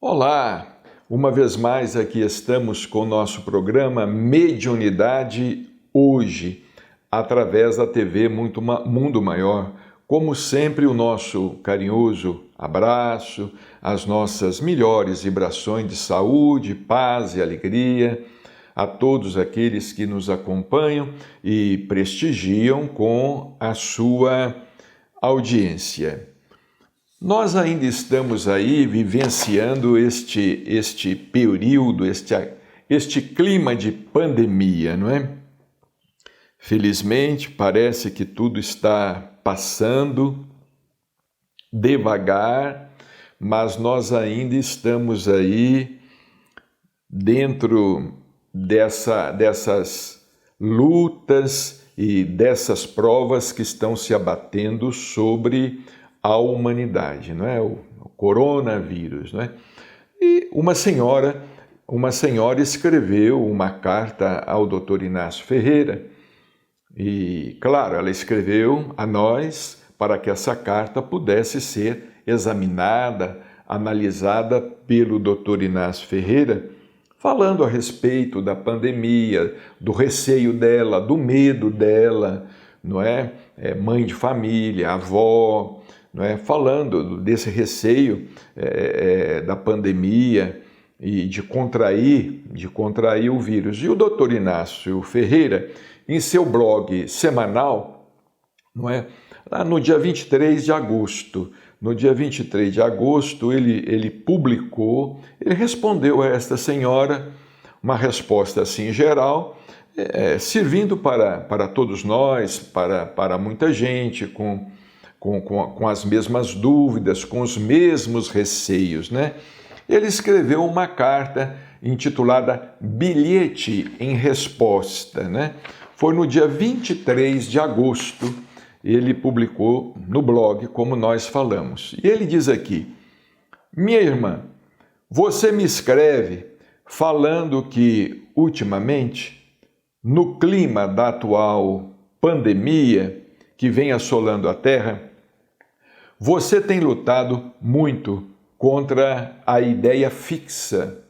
Olá! Uma vez mais aqui estamos com o nosso programa Mediunidade Hoje, através da TV Mundo Maior. Como sempre, o nosso carinhoso abraço, as nossas melhores vibrações de saúde, paz e alegria a todos aqueles que nos acompanham e prestigiam com a sua audiência. Nós ainda estamos aí vivenciando este período, este clima de pandemia, não é? Felizmente, parece que tudo está passando devagar, mas nós ainda estamos aí dentro dessas lutas e dessas provas que estão se abatendo sobre a humanidade, não é? O coronavírus, não é? E uma senhora escreveu uma carta ao Dr. Inácio Ferreira e, claro, ela escreveu a nós para que essa carta pudesse ser examinada, analisada pelo Dr. Inácio Ferreira, falando a respeito da pandemia, do receio dela, do medo dela, não é? Mãe de família, avó, não é? Falando desse receio da pandemia e de contrair o vírus. E o Dr. Inácio Ferreira, em seu blog semanal, não é? Lá no dia 23 de agosto, ele publicou, ele respondeu a esta senhora uma resposta assim geral, servindo para todos nós, para muita gente, com as mesmas dúvidas, com os mesmos receios, né? Ele escreveu uma carta intitulada Bilhete em Resposta, né? Foi no dia 23 de agosto, ele publicou no blog, como nós falamos. E ele diz aqui: minha irmã, você me escreve falando que, ultimamente, no clima da atual pandemia que vem assolando a Terra, você tem lutado muito contra a ideia fixa,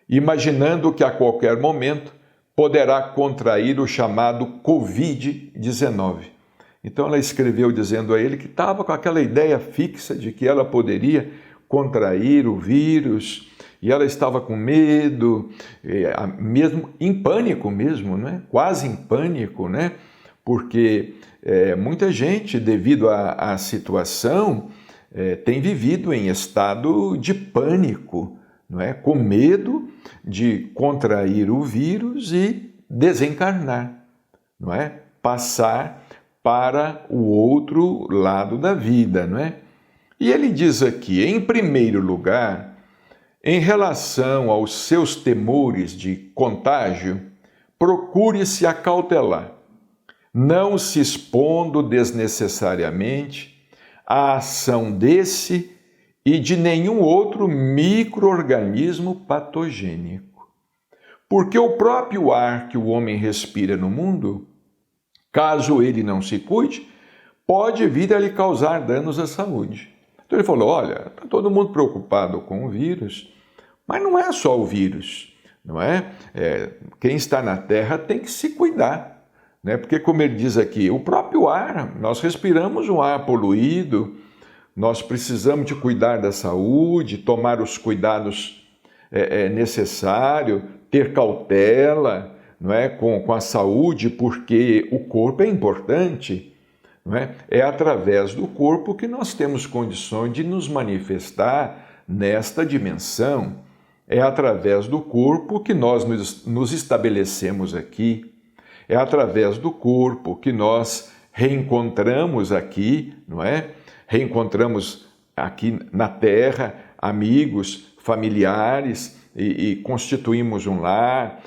imaginando que a qualquer momento poderá contrair o chamado Covid-19. Então ela escreveu dizendo a ele que estava com aquela ideia fixa de que ela poderia contrair o vírus e ela estava com medo, mesmo em pânico mesmo, né? Quase em pânico, né? Porque muita gente, devido à situação, tem vivido em estado de pânico, não é? Com medo de contrair o vírus e desencarnar, não é? Passar para o outro lado da vida, não é? E ele diz aqui, em primeiro lugar, em relação aos seus temores de contágio, procure se acautelar, não se expondo desnecessariamente à ação desse e de nenhum outro micro-organismo patogênico. Porque o próprio ar que o homem respira no mundo, caso ele não se cuide, pode vir a lhe causar danos à saúde. Então ele falou, olha, está todo mundo preocupado com o vírus, mas não é só o vírus, não é? Quem está na Terra tem que se cuidar, né? Porque, como ele diz aqui, o próprio ar, nós respiramos um ar poluído, nós precisamos de cuidar da saúde, tomar os cuidados necessários, ter cautela, não é? Com a saúde, porque o corpo é importante. Não é? É através do corpo que nós temos condições de nos manifestar nesta dimensão. É através do corpo que nós nos estabelecemos aqui. É através do corpo que nós reencontramos aqui, não é? Reencontramos aqui na terra, amigos, familiares, e constituímos um lar,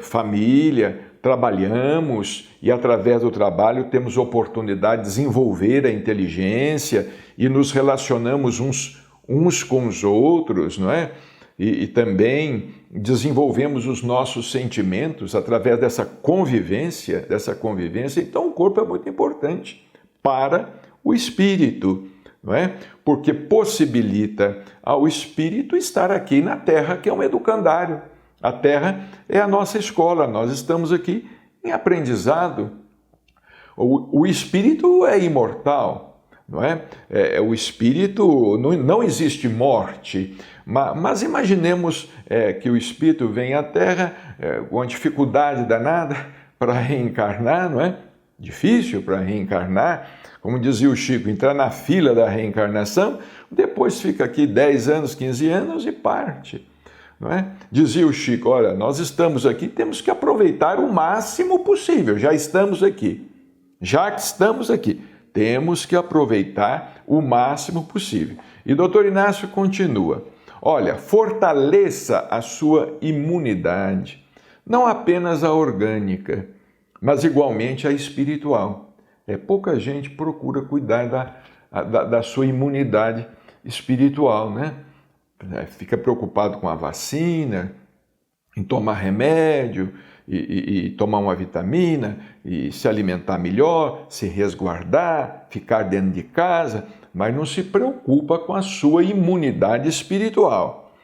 família, trabalhamos e através do trabalho temos oportunidade de desenvolver a inteligência e nos relacionamos uns com os outros, não é? E também desenvolvemos os nossos sentimentos através dessa convivência. Então o corpo é muito importante para o espírito, não é? Porque possibilita ao espírito estar aqui na Terra, que é um educandário. A Terra é a nossa escola, nós estamos aqui em aprendizado. O espírito é imortal, não é? O espírito, não existe morte, mas imaginemos que o espírito vem à Terra com uma dificuldade danada para reencarnar, não é? Difícil para reencarnar, como dizia o Chico, entrar na fila da reencarnação, depois fica aqui 10 anos, 15 anos e parte. Não é? Dizia o Chico, olha, nós estamos aqui, temos que aproveitar o máximo possível, já que estamos aqui, temos que aproveitar o máximo possível. E Dr. Inácio continua, olha, fortaleça a sua imunidade, não apenas a orgânica, mas igualmente a espiritual. Pouca gente procura cuidar da sua imunidade espiritual, né? Fica preocupado com a vacina, em tomar remédio, e tomar uma vitamina, e se alimentar melhor, se resguardar, ficar dentro de casa, mas não se preocupa com a sua imunidade espiritual.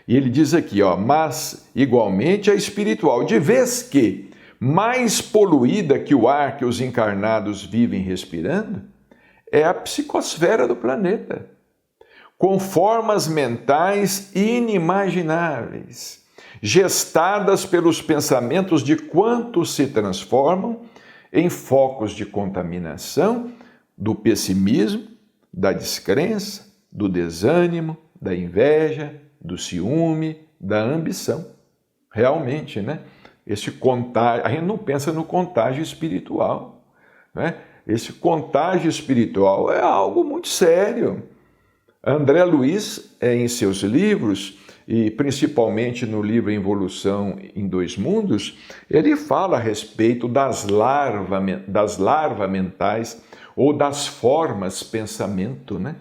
E ele diz aqui, mas igualmente a espiritual, de vez que mais poluída que o ar que os encarnados vivem respirando, é a psicosfera do planeta, com formas mentais inimagináveis, gestadas pelos pensamentos de quantos se transformam em focos de contaminação do pessimismo, da descrença, do desânimo, da inveja, do ciúme, da ambição. Realmente, né? Esse contágio, a gente não pensa no contágio espiritual, né? Esse contágio espiritual é algo muito sério. André Luiz, em seus livros, e principalmente no livro Involução em Dois Mundos, ele fala a respeito das larvas mentais ou das formas pensamento, né?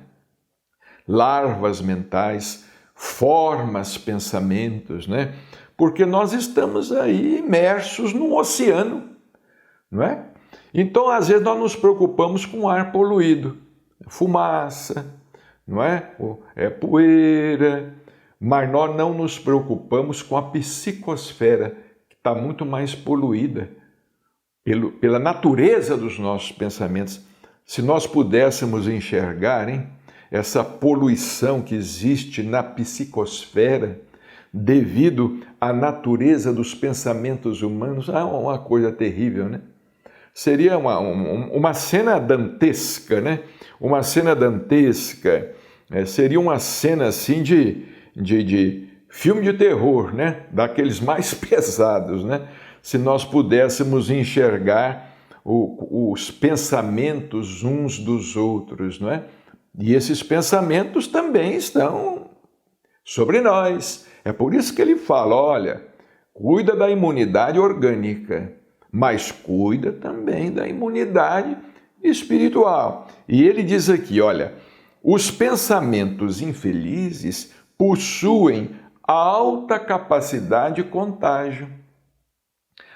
Larvas mentais, formas pensamentos, né? Porque nós estamos aí imersos num oceano, não é? Então, às vezes, nós nos preocupamos com o ar poluído, fumaça, não é? É poeira, mas nós não nos preocupamos com a psicosfera, que está muito mais poluída pela natureza dos nossos pensamentos. Se nós pudéssemos enxergar, essa poluição que existe na psicosfera, devido à natureza dos pensamentos humanos, é uma coisa terrível, né? Seria uma cena dantesca, né? Uma cena dantesca, seria uma cena assim de filme de terror, né? Daqueles mais pesados, né? Se nós pudéssemos enxergar os pensamentos uns dos outros, não é? E esses pensamentos também estão sobre nós. É por isso que ele fala, olha, cuida da imunidade orgânica, mas cuida também da imunidade espiritual. E ele diz aqui, olha, os pensamentos infelizes possuem alta capacidade de contágio,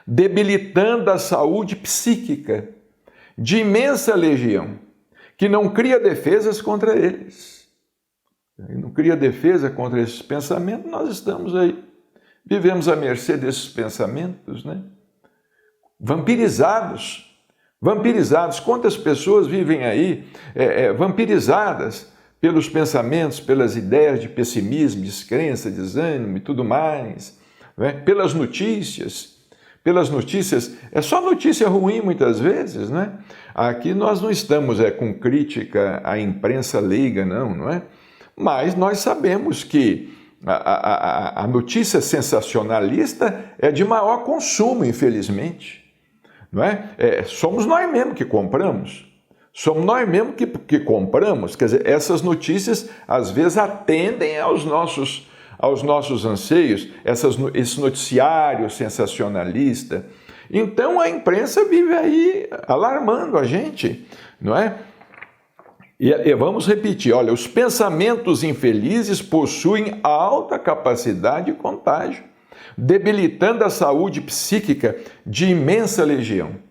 debilitando a saúde psíquica de imensa legião, que não cria defesas contra eles. Não cria defesa contra esses pensamentos, nós estamos aí, vivemos à mercê desses pensamentos, né? Vampirizados. Quantas pessoas vivem aí vampirizadas pelos pensamentos, pelas ideias de pessimismo, descrença, desânimo e tudo mais, né? Pelas notícias, é só notícia ruim muitas vezes, né? Aqui nós não estamos com crítica à imprensa leiga, não é? Mas nós sabemos que a notícia sensacionalista é de maior consumo, infelizmente. Não é? Somos nós mesmos que compramos. Somos nós mesmos que compramos. Quer dizer, essas notícias às vezes atendem aos nossos anseios, esse noticiário sensacionalista. Então a imprensa vive aí alarmando a gente, não é? E vamos repetir, olha, os pensamentos infelizes possuem alta capacidade de contágio, debilitando a saúde psíquica de imensa legião,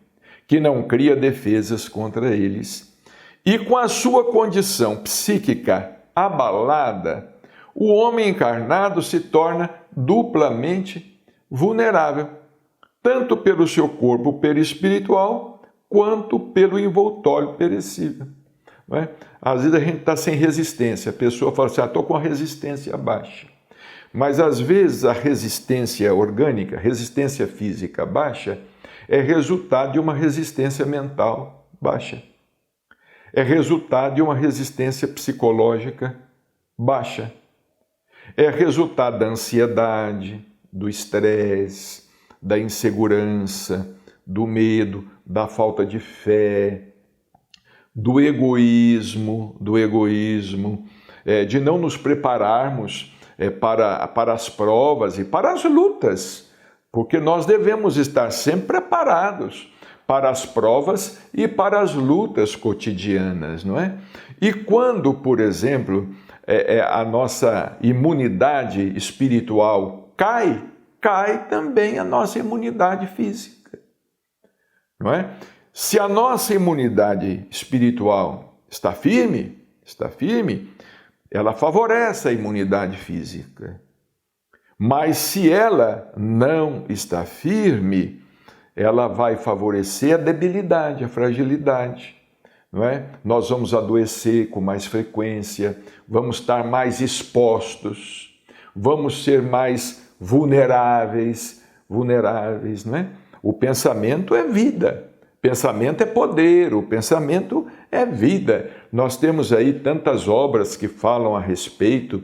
que não cria defesas contra eles. E com a sua condição psíquica abalada, o homem encarnado se torna duplamente vulnerável, tanto pelo seu corpo perispiritual, quanto pelo envoltório perecível. Não é? Às vezes a gente está sem resistência, a pessoa fala assim, estou com a resistência baixa. Mas às vezes a resistência orgânica, resistência física baixa, é resultado de uma resistência mental baixa. É resultado de uma resistência psicológica baixa. É resultado da ansiedade, do estresse, da insegurança, do medo, da falta de fé, do egoísmo, de não nos prepararmos para as provas e para as lutas, porque nós devemos estar sempre preparados para as provas e para as lutas cotidianas, não é? E quando, por exemplo, a nossa imunidade espiritual cai também a nossa imunidade física, não é? Se a nossa imunidade espiritual está firme, ela favorece a imunidade física. Mas se ela não está firme, ela vai favorecer a debilidade, a fragilidade, não é? Nós vamos adoecer com mais frequência, vamos estar mais expostos, vamos ser mais vulneráveis, não é? O pensamento é vida. Pensamento é poder, o pensamento é vida. Nós temos aí tantas obras que falam a respeito.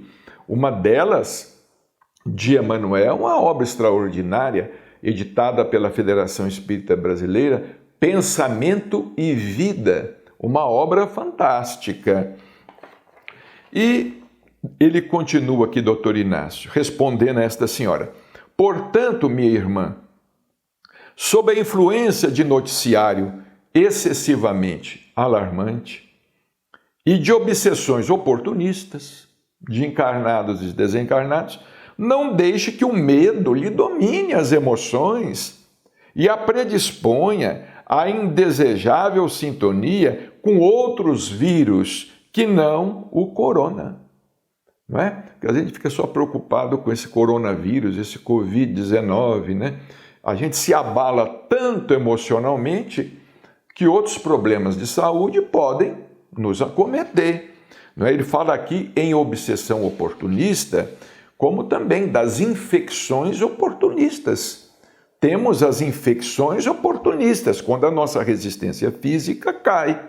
Uma delas, de Emmanuel, uma obra extraordinária, editada pela Federação Espírita Brasileira, Pensamento e Vida, uma obra fantástica. E ele continua aqui, doutor Inácio, respondendo a esta senhora. Portanto, minha irmã, sob a influência de noticiário excessivamente alarmante e de obsessões oportunistas, de encarnados e desencarnados, não deixe que o medo lhe domine as emoções e a predisponha à indesejável sintonia com outros vírus que não o corona. Não é? Porque a gente fica só preocupado com esse coronavírus, esse Covid-19, né? A gente se abala tanto emocionalmente que outros problemas de saúde podem nos acometer. Não é? Ele fala aqui em obsessão oportunista, como também das infecções oportunistas. Temos as infecções oportunistas, quando a nossa resistência física cai.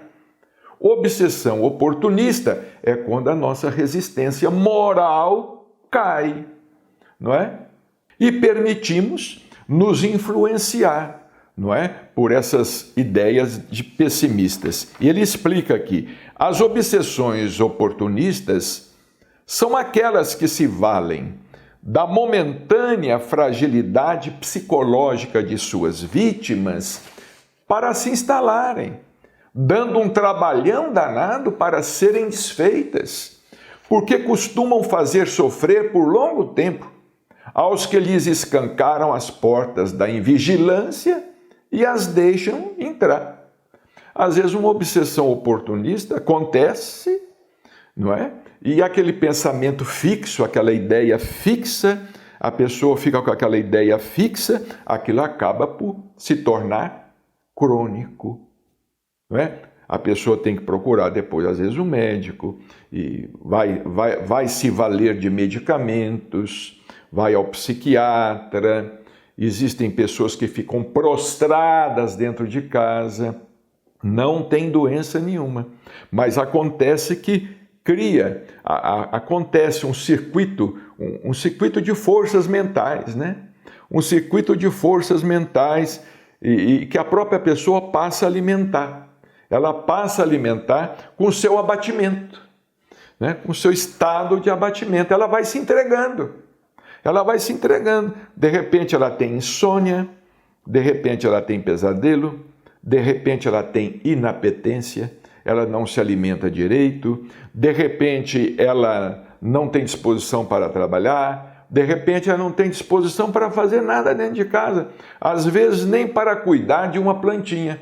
Obsessão oportunista é quando a nossa resistência moral cai, não é? E permitimos nos influenciar, não é? Por essas ideias de pessimistas. E ele explica aqui, as obsessões oportunistas são aquelas que se valem da momentânea fragilidade psicológica de suas vítimas para se instalarem, dando um trabalhão danado para serem desfeitas, porque costumam fazer sofrer por longo tempo aos que lhes escancaram as portas da invigilância e as deixam entrar. Às vezes uma obsessão oportunista acontece, não é? E aquele pensamento fixo, aquela ideia fixa, a pessoa fica com aquela ideia fixa, aquilo acaba por se tornar crônico, não é? A pessoa tem que procurar depois, às vezes, um médico, e vai se valer de medicamentos, vai ao psiquiatra. Existem pessoas que ficam prostradas dentro de casa, não tem doença nenhuma, mas acontece que acontece um circuito de forças mentais, né? Um circuito de forças mentais e que a própria pessoa passa a alimentar. ela passa a alimentar com o seu abatimento, né? Com o seu estado de abatimento. Ela vai se entregando. Ela vai se entregando. De repente ela tem insônia, de repente ela tem pesadelo, de repente ela tem inapetência, ela não se alimenta direito, de repente ela não tem disposição para trabalhar, de repente ela não tem disposição para fazer nada dentro de casa, às vezes nem para cuidar de uma plantinha,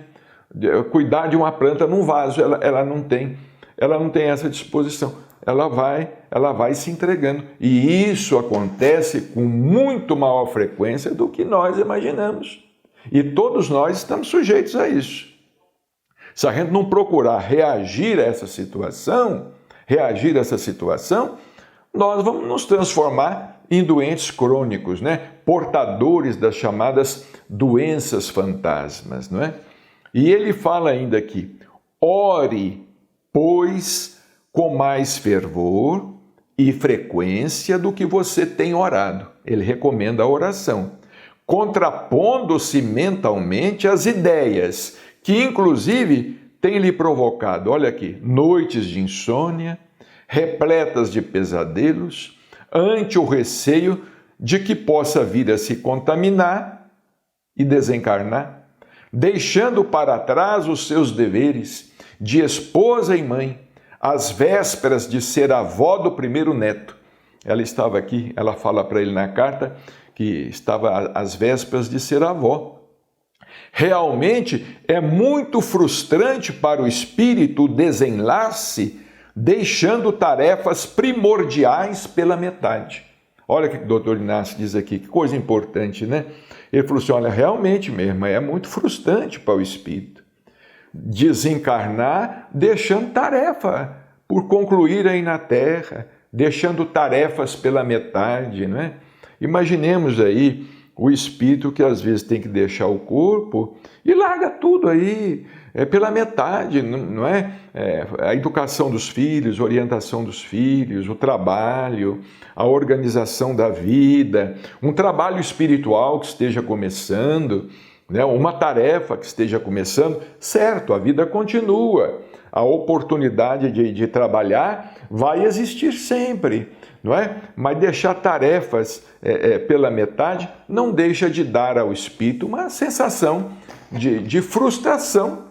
cuidar de uma planta num vaso, ela não tem essa disposição, ela vai se entregando, e isso acontece com muito maior frequência do que nós imaginamos, e todos nós estamos sujeitos a isso. Se a gente não procurar reagir a essa situação, nós vamos nos transformar em doentes crônicos, né? Portadores das chamadas doenças fantasmas, não é? E ele fala ainda aqui, ore, pois, com mais fervor e frequência do que você tem orado. Ele recomenda a oração, contrapondo-se mentalmente às ideias que, inclusive, têm lhe provocado, olha aqui, noites de insônia, repletas de pesadelos, ante o receio de que possa vir a se contaminar e desencarnar, deixando para trás os seus deveres de esposa e mãe, às vésperas de ser avó do primeiro neto. Ela estava aqui, ela fala para ele na carta que estava às vésperas de ser avó. Realmente é muito frustrante para o espírito o desenlace, deixando tarefas primordiais pela metade. Olha o que o Dr. Inácio diz aqui, que coisa importante, né? Ele falou assim, olha, realmente mesmo, é muito frustrante para o espírito desencarnar, deixando tarefa por concluir aí na Terra, deixando tarefas pela metade, não é? Imaginemos aí o espírito que às vezes tem que deixar o corpo e larga tudo aí, pela metade, não é? A educação dos filhos, a orientação dos filhos, o trabalho, a organização da vida, um trabalho espiritual que esteja começando, né? Uma tarefa que esteja começando, certo, a vida continua, a oportunidade de trabalhar vai existir sempre, não é? Mas deixar tarefas pela metade não deixa de dar ao espírito uma sensação de frustração.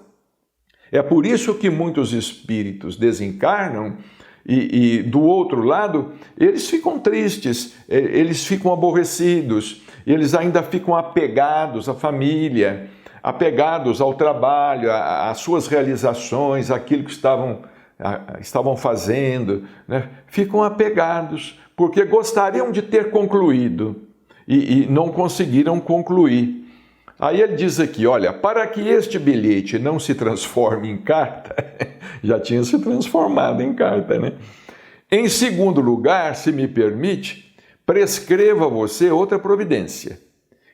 É por isso que muitos espíritos desencarnam e do outro lado, eles ficam tristes, eles ficam aborrecidos, eles ainda ficam apegados à família, apegados ao trabalho, às suas realizações, àquilo que estavam fazendo, né? Ficam apegados, porque gostariam de ter concluído e não conseguiram concluir. Aí ele diz aqui, olha, para que este bilhete não se transforme em carta, já tinha se transformado em carta, né? Em segundo lugar, se me permite, prescreva a você outra providência,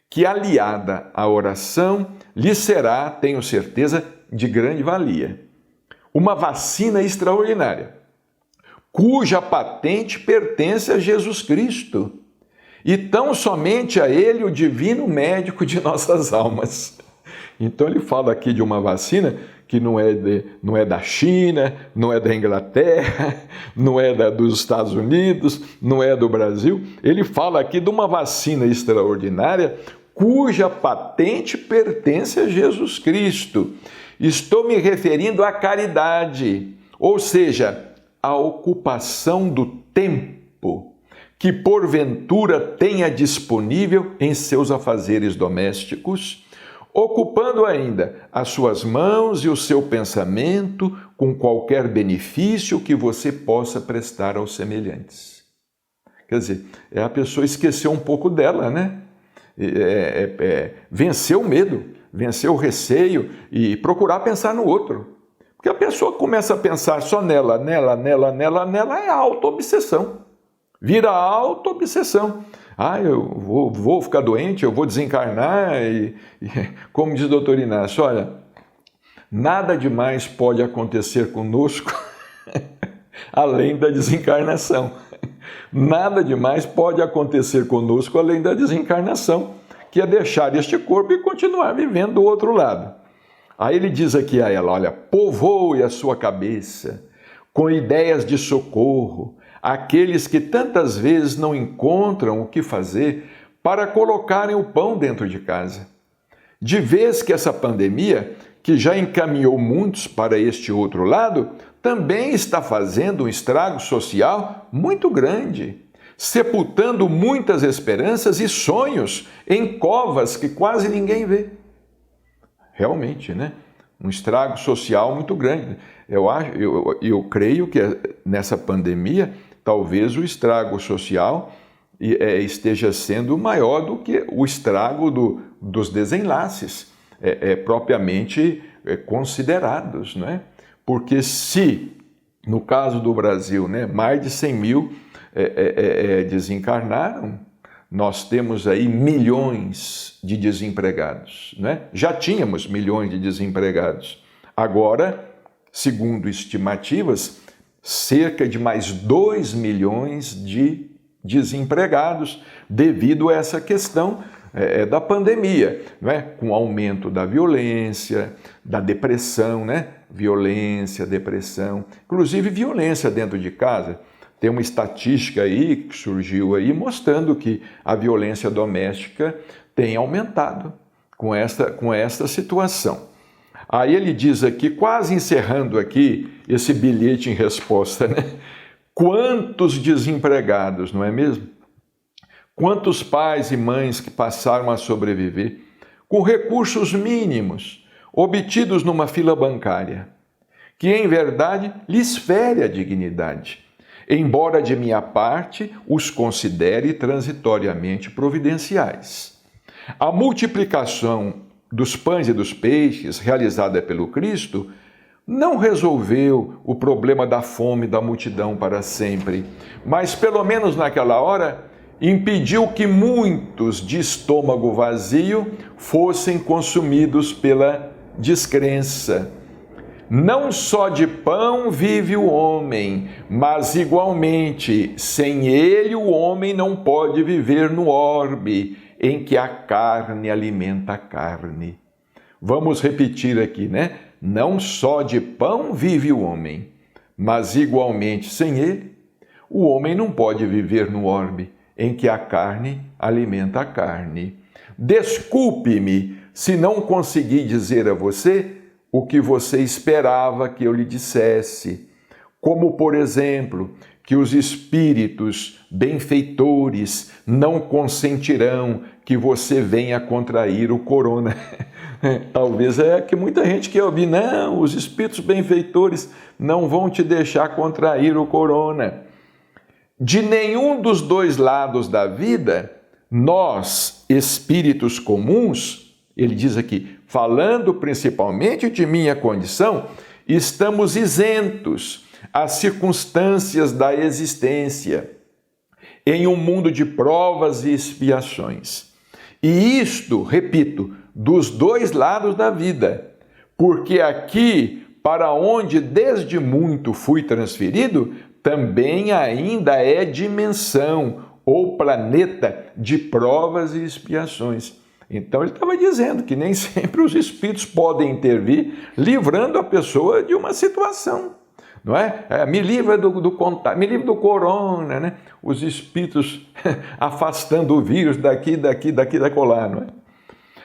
que aliada à oração lhe será, tenho certeza, de grande valia. Uma vacina extraordinária, cuja patente pertence a Jesus Cristo, e tão somente a Ele, o divino médico de nossas almas. Então ele fala aqui de uma vacina que não é da China, não é da Inglaterra, não é dos Estados Unidos, não é do Brasil. Ele fala aqui de uma vacina extraordinária cuja patente pertence a Jesus Cristo. Estou me referindo à caridade, ou seja, à ocupação do tempo que porventura tenha disponível em seus afazeres domésticos, ocupando ainda as suas mãos e o seu pensamento com qualquer benefício que você possa prestar aos semelhantes. Quer dizer, a pessoa esqueceu um pouco dela, né? Vencer o medo, vencer o receio e procurar pensar no outro. Porque a pessoa começa a pensar só nela, é auto-obsessão. Vira auto-obsessão. Eu vou ficar doente, eu vou desencarnar. Como diz o doutor Inácio, olha, nada demais pode acontecer conosco além da desencarnação. Nada demais pode acontecer conosco além da desencarnação, que é deixar este corpo e continuar vivendo do outro lado. Aí ele diz aqui a ela, olha, povoe a sua cabeça com ideias de socorro, aqueles que tantas vezes não encontram o que fazer para colocarem o pão dentro de casa. De vez que essa pandemia, que já encaminhou muitos para este outro lado, também está fazendo um estrago social muito grande, sepultando muitas esperanças e sonhos em covas que quase ninguém vê. Realmente, né? Um estrago social muito grande. Eu creio que nessa pandemia, talvez o estrago social esteja sendo maior do que o estrago dos desenlaces propriamente considerados, né? Porque se, no caso do Brasil, né, mais de 100 mil desencarnaram, nós temos aí milhões de desempregados, né? Já tínhamos milhões de desempregados. Agora, segundo estimativas, cerca de mais 2 milhões de desempregados devido a essa questão da pandemia, né? Com o aumento da violência, da depressão, né? Violência, depressão, inclusive violência dentro de casa. Tem uma estatística aí que surgiu aí mostrando que a violência doméstica tem aumentado com esta situação. Aí ele diz aqui, quase encerrando aqui esse bilhete em resposta, né? Quantos desempregados, não é mesmo? Quantos pais e mães que passaram a sobreviver com recursos mínimos obtidos numa fila bancária, que em verdade lhes fere a dignidade, embora de minha parte os considere transitoriamente providenciais. A multiplicação dos pães e dos peixes realizada pelo Cristo não resolveu o problema da fome da multidão para sempre, mas pelo menos naquela hora impediu que muitos de estômago vazio fossem consumidos pela descrença. Não só de pão vive o homem, mas igualmente, sem ele o homem não pode viver no orbe, em que a carne alimenta a carne. Vamos repetir aqui, né? Não só de pão vive o homem, mas igualmente, sem ele, o homem não pode viver no orbe, em que a carne alimenta a carne. Desculpe-me se não consegui dizer a você o que você esperava que eu lhe dissesse, como, por exemplo, que os espíritos benfeitores não consentirão que você venha contrair o corona. Talvez que muita gente quer ouvir, não, os espíritos benfeitores não vão te deixar contrair o corona. De nenhum dos dois lados da vida, nós, espíritos comuns, ele diz aqui, falando principalmente de minha condição, estamos isentos às circunstâncias da existência, em um mundo de provas e expiações. E isto, repito, dos dois lados da vida, porque aqui, para onde desde muito fui transferido, também ainda é dimensão ou planeta de provas e expiações. Então ele estava dizendo que nem sempre os espíritos podem intervir, livrando a pessoa de uma situação, não é? Me livra do contato, me livra do corona, né? Os espíritos afastando o vírus daqui, da colar, não é?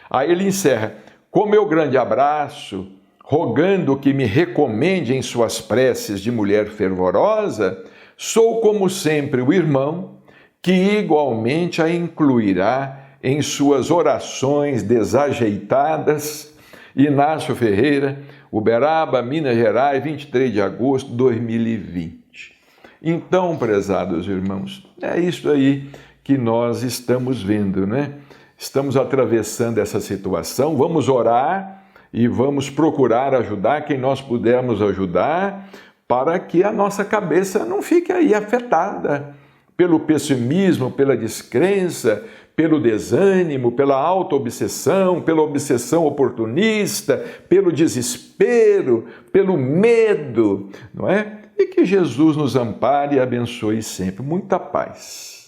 Aí ele encerra, com meu grande abraço, rogando que me recomende em suas preces de mulher fervorosa, sou como sempre o irmão que igualmente a incluirá em suas orações desajeitadas. Inácio Ferreira, Uberaba, Minas Gerais, 23 de agosto de 2020. Então, prezados irmãos, é isso aí que nós estamos vendo, né? Estamos atravessando essa situação, vamos orar e vamos procurar ajudar quem nós pudermos ajudar para que a nossa cabeça não fique aí afetada pelo pessimismo, pela descrença, pelo desânimo, pela autoobsessão, pela obsessão oportunista, pelo desespero, pelo medo, não é? E que Jesus nos ampare e abençoe sempre. Muita paz.